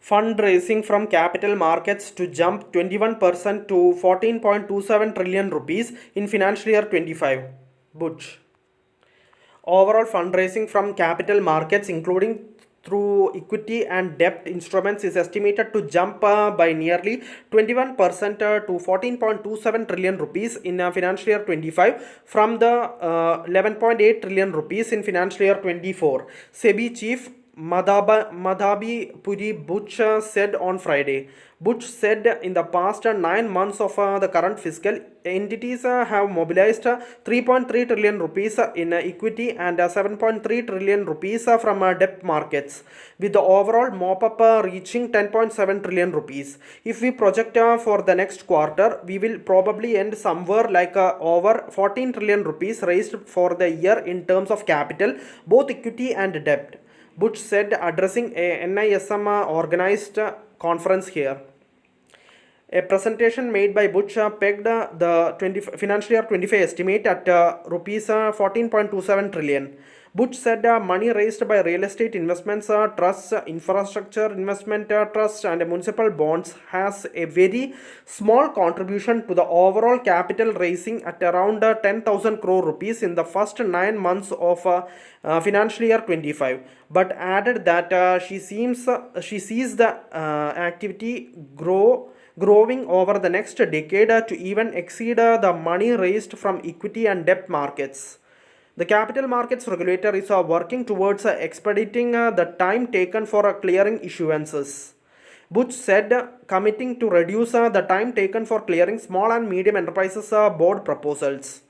Fundraising from capital markets to jump 21% to 14.27 trillion rupees in financial year 25. Buch. Overall fundraising from capital markets, including through equity and debt instruments, is estimated to jump by nearly 21% to 14.27 trillion rupees in financial year 25 from the 11.8 trillion rupees in financial year 24. SEBI chief Madhabi Puri Buch said on Friday. Buch said in the past 9 months of the current fiscal, entities have mobilized 3.3 trillion rupees in equity and 7.3 trillion rupees from debt markets, with the overall mop-up reaching 10.7 trillion rupees. If we project for the next quarter, we will probably end somewhere like over 14 trillion rupees raised for the year in terms of capital, both equity and debt. Buch said, addressing a NISM organized conference here. A presentation made by Buch pegged the financial year 25 estimate at rupees 14.27 trillion. Buch said money raised by real estate investments trusts, infrastructure investment trusts and municipal bonds has a very small contribution to the overall capital raising at around 10,000 crore rupees in the first 9 months of financial year 25, but added that she sees the activity growing over the next decade to even exceed the money raised from equity and debt markets. The capital markets regulator is working towards expediting the time taken for clearing issuances. Buch said, committing to reduce the time taken for clearing small and medium enterprises board proposals.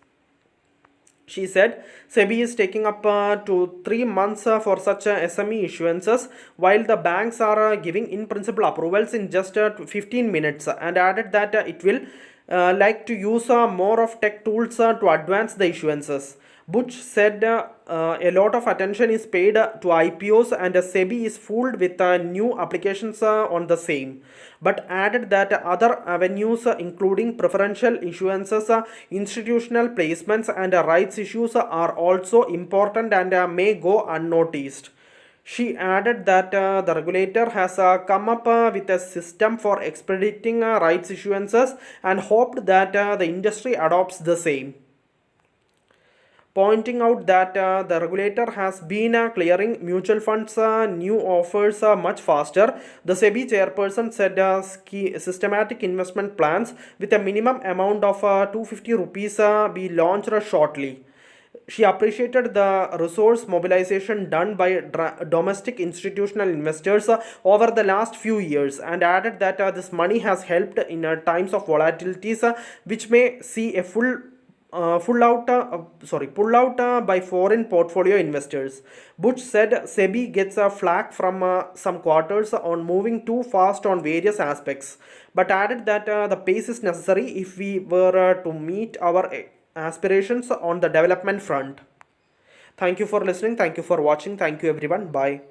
She said SEBI is taking up to 3 months for such SME issuances, while the banks are giving in principle approvals in just 15 minutes, and added that it will like to use more of tech tools to advance the issuances. Buch said a lot of attention is paid to IPOs and SEBI is fooled with new applications on the same, but added that other avenues including preferential issuances, institutional placements and rights issues are also important and may go unnoticed. She added that the regulator has come up with a system for expediting rights issuances and hoped that the industry adopts the same, pointing out that the regulator has been clearing mutual funds new offers much faster. The SEBI chairperson said systematic investment plans with a minimum amount of 250 rupees be launched shortly. She appreciated the resource mobilization done by domestic institutional investors over the last few years, and added that this money has helped in times of volatilities which may see a pull out by foreign portfolio investors. Buch said SEBI gets a flack from some quarters on moving too fast on various aspects, but added that the pace is necessary if we were to meet our aspirations on the development front. Thank you for listening. Thank you for watching. Thank you everyone. Bye.